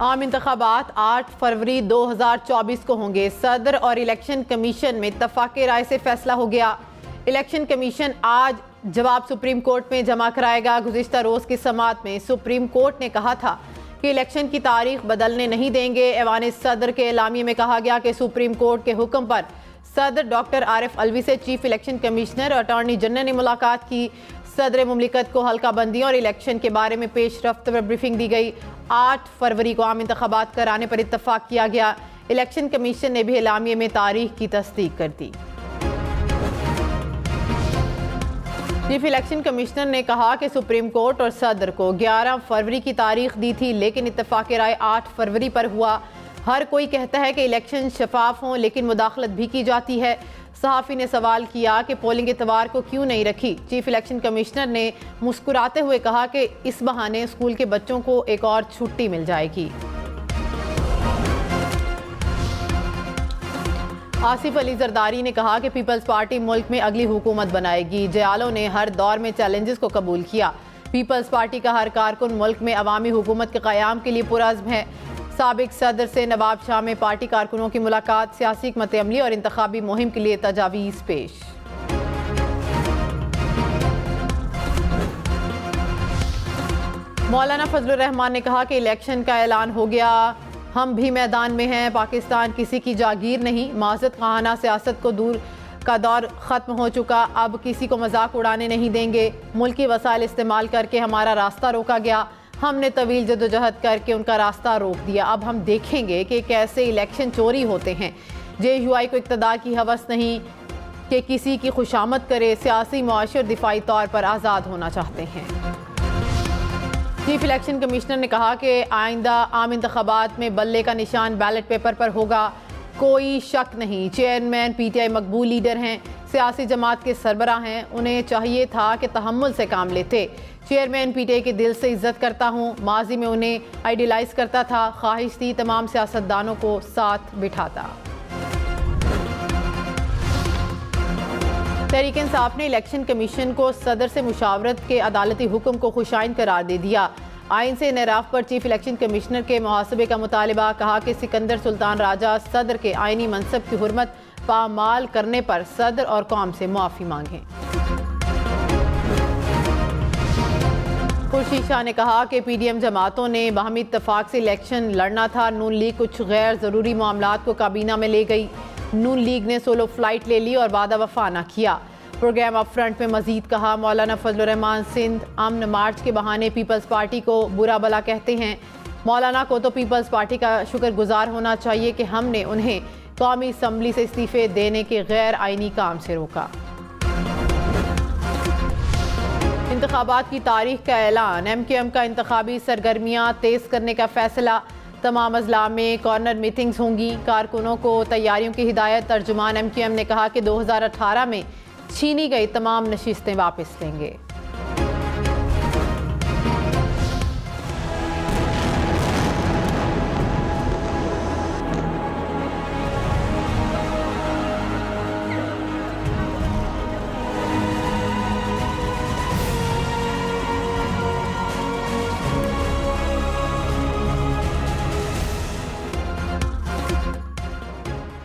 आम इंतखाबात 8 फरवरी 2024 को होंगे। सदर और इलेक्शन कमीशन में इत्तफाक़ राय से फैसला हो गया। इलेक्शन कमीशन आज जवाब सुप्रीम कोर्ट में जमा कराएगा। गुज़िश्ता रोज़ की समाअत में सुप्रीम कोर्ट ने कहा था कि इलेक्शन की तारीख बदलने नहीं देंगे। ऐवान सदर के एलामिये में कहा गया कि सुप्रीम कोर्ट के हुक्म पर सदर डॉक्टर आरिफ अलवी से चीफ इलेक्शन कमिश्नर और अटॉर्नी जनरल ने मुलाकात की। सदर मुमलिकत को हल्का बंदी और इलेक्शन के बारे में पेश रफ्त पर ब्रीफिंग दी गई। 8 फरवरी को आम इंतखाबात कराने पर इत्तफाक किया गया। इलेक्शन कमीशन ने भी एलामिये में तारीख की तस्दीक कर दी। चीफ इलेक्शन कमिश्नर ने कहा कि सुप्रीम कोर्ट और सदर को 11 फरवरी की तारीख दी थी, लेकिन इत्तफाक राय 8 फरवरी पर हुआ। हर कोई कहता है कि इलेक्शन शफाफ हों, लेकिन मुदाखलत भी की जाती है। सहाफ़ी ने सवाल किया कि पोलिंग इतवार को क्यों नहीं रखी। चीफ इलेक्शन कमिश्नर ने मुस्कुराते हुए कहा कि इस बहाने स्कूल के बच्चों को एक और छुट्टी मिल जाएगी। आसिफ अली जरदारी ने कहा कि पीपल्स पार्टी मुल्क में अगली हुकूमत बनाएगी। जयालों ने हर दौर में चैलेंजेस को कबूल किया। पीपल्स पार्टी का हर कारकुन मुल्क में अवामी हुकूमत के क़याम के लिए पुरअज़्म है। साबिक सदर से नवाब शाह में पार्टी कारकुनों की मुलाकात, सियासी हिकमत अमली और इंतखाबी मुहिम के लिए तजावीज़ पेश। मौलाना फजलुर रहमान ने कहा कि इलेक्शन का ऐलान हो गया, हम भी मैदान में हैं। पाकिस्तान किसी की जागीर नहीं। माज़रत खाना सियासत को दूर का दौर ख़त्म हो चुका। अब किसी को मजाक उड़ाने नहीं देंगे। मुल्की वसाइल इस्तेमाल करके हमारा रास्ता रोका गया। हमने तवील जदोजहद करके उनका रास्ता रोक दिया। अब हम देखेंगे कि कैसे इलेक्शन चोरी होते हैं। JUI को इक़्तिदार की हवस नहीं कि किसी की खुशामद करे। सियासी, मुआशी और दिफाई तौर पर आज़ाद होना चाहते हैं। चीफ इलेक्शन कमिश्नर ने कहा कि आइंदा आम इंतखाबात में बल्ले का निशान बैलेट पेपर पर होगा। कोई शक नहीं, चेयरमैन PTI मकबूल लीडर हैं, सियासी जमात के सरबराह हैं। उन्हें चाहिए था कि तहम्मुल से काम लेते। चेयरमैन PTI के दिल से इज्जत करता हूँ। माजी में उन्हें आइडियलाइज करता था। ख्वाहिश थी तमाम सियासतदानों को साथ बिठाता। तहरीक इंसाफ ने इलेक्शन कमीशन को सदर से मुशावरत के अदालती हुक्म को खुशाइन करार दे दिया। आइन से इनराफ पर चीफ इलेक्शन कमिश्नर के मुहासबे का मुतालिबा। कहा कि सिकंदर सुल्तान राजा सदर के आइनी मनसब की हुर्मत पामाल करने पर सदर और कौम से मुआफ़ी मांगें। खुर्शीद शाह ने कहा कि PDM जमातों ने बाहमी इत्तफाक से इलेक्शन लड़ना था। नून लीग कुछ गैर ज़रूरी मामलात को काबीना में ले गई। नून लीग ने सोलो फ्लाइट ले ली और वादा वफा न किया। प्रोग्राम अप फ्रंट में मजीद कहा, मौलाना फजलुर रहमान सिंध अमन मार्च के बहाने पीपल्स पार्टी को बुरा भला कहते हैं। मौलाना को तो पीपल्स पार्टी का शुक्रगुजार होना चाहिए कि हमने उन्हें कौमी असम्बली से इस्तीफे देने के गैर आइनी काम से रोका। इंतखाबात की तारीख का ऐलान। MQM का इंतखाबी सरगर्मियाँ तेज़ करने का फैसला। तमाम अजला में कॉर्नर मीटिंग्स होंगी। कारकुनों को तैयारियों की हिदायत। तर्जुमान MQM ने कहा कि 2018 में छीनी गई तमाम नशिस्तें वापस लेंगे।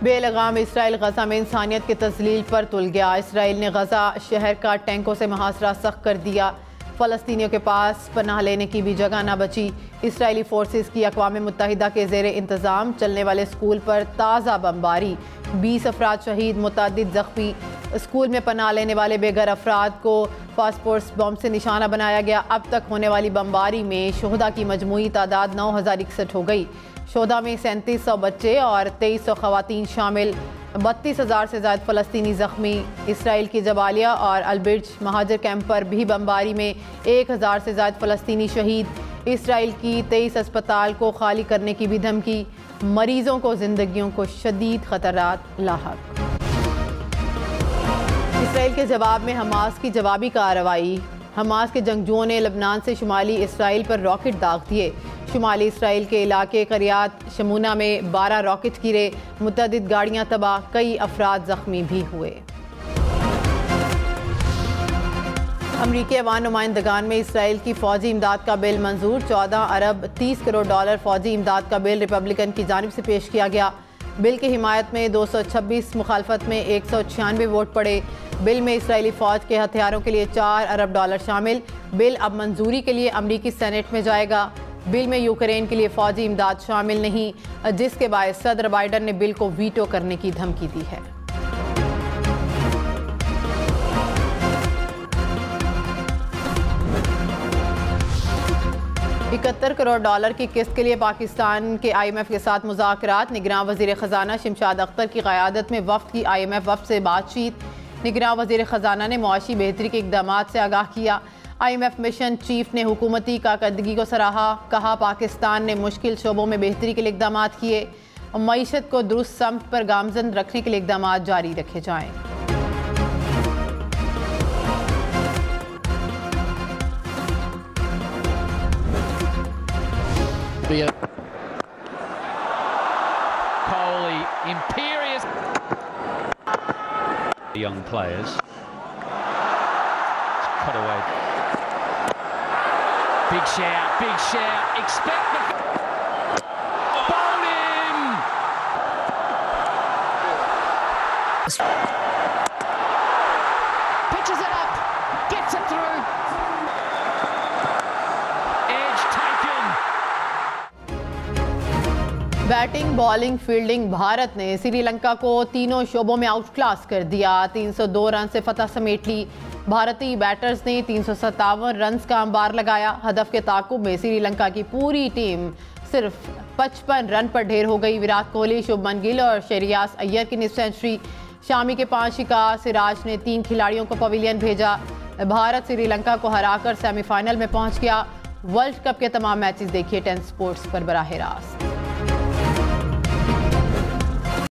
बेलगाम इसराइल गजा में इंसानियत के तस्लील पर तुल गया। इसराइल ने गजा शहर का टैंकों से मुहासरा सख्त कर दिया। फ़लस्तीनियों के पास पनाह लेने की भी जगह न बची। इसराइली फोर्सेस की अक़वाम मुत्तहिदा के ज़ेर इंतज़ाम चलने वाले स्कूल पर ताज़ा बमबारी। 20 अफराद शहीद, मुतअद्दिद ज़ख्मी। स्कूल में पनाह लेने वाले बेघर अफराद को फास्फोरस बम से निशाना बनाया गया। अब तक होने वाली बमबारी में शुहदा की मजमूई तादाद 9061 हो गई। शोधा में 3700 बच्चे और 2300 ख़वातीन शामिल। 32,000 से ज़्यादा फ़लस्तीनी ज़ख्मी। इसराइल की जबालिया और अलबिर्ज महाजर कैंप पर भी बमबारी में 1000 से ज़्यादा फ़लस्तीनी शहीद। इसराइल की 23 अस्पताल को खाली करने की भी धमकी। मरीजों को ज़िंदगियों को शदीद ख़तरात लाहक। इसराइल के जवाब में हमास की जवाबी कार्रवाई। हमास के जंगजुओं ने लबनान से शुमाली इसराइल पर रॉकेट दाग दिए। शुमाली इसराइल के इलाके करियात शमूना में 12 रॉकेट गिरे। मुतअद्दिद गाड़ियां तबाह, कई अफराद जख्मी भी हुए। अमरीकी अवान नुमाइंदगान में इसराइल की फौजी इमदाद का बिल मंजूर। 14 अरब 30 करोड़ डॉलर फौजी इमदाद का बिल रिपब्लिकन की जानिब से पेश किया गया। बिल की हिमायत में 226, मुखालफत में 196 वोट पड़े। बिल में इसराइली फौज के हथियारों के लिए 4 अरब डॉलर शामिल। बिल अब मंजूरी के लिए अमरीकी सेनेट में जाएगा। बिल में यूक्रेन के लिए फौजी इमदाद शामिल नहीं, जिसके बायस सदर बाइडन ने बिल को वीटो करने की धमकी दी है। 71 करोड़ डॉलर की किस्त के लिए पाकिस्तान के IMF के साथ मुज़ाकरात। निगरान वज़ीर ख़जाना शमशाद अख्तर की क़यादत में वफ़द की IMF वफ़द से बातचीत। निगरान वज़ीर ख़जाना ने मुआशी बेहतरी के इक़दामात से आगाह किया। IMF मिशन चीफ ने हुकूमती कारकर्दगी को सराहा। कहा पाकिस्तान ने मुश्किल शोबों में बेहतरी के लिए इक़दामात किए और मईशत को दुरुस्त समत पर गामजन रखने के लिए इक़दामात जारी रखे जाएँ। Coley, imperious. Young players. Cut away. Big shout, expect the... Bowled him! Pitches it up, gets it through. Edge taken. Batting, bowling, fielding, Bharat ने श्रीलंका को तीनों शोबों में आउट क्लास कर दिया। 302 रन से फतह समेट ली। भारतीय बैटर्स ने 357 रन का अंबार लगाया। हदफ के ताकुब में श्रीलंका की पूरी टीम सिर्फ 55 रन पर ढेर हो गई। विराट कोहली, शुभमन गिल और शहरियार अय्यर की निस्फ सेंचुरी, शामी के 5 शिकार। सिराज ने 3 खिलाड़ियों को पवेलियन भेजा। भारत श्रीलंका को हराकर सेमीफाइनल में पहुंच गया। वर्ल्ड कप के तमाम मैचेस देखिए 10 स्पोर्ट्स पर बराह रास्त।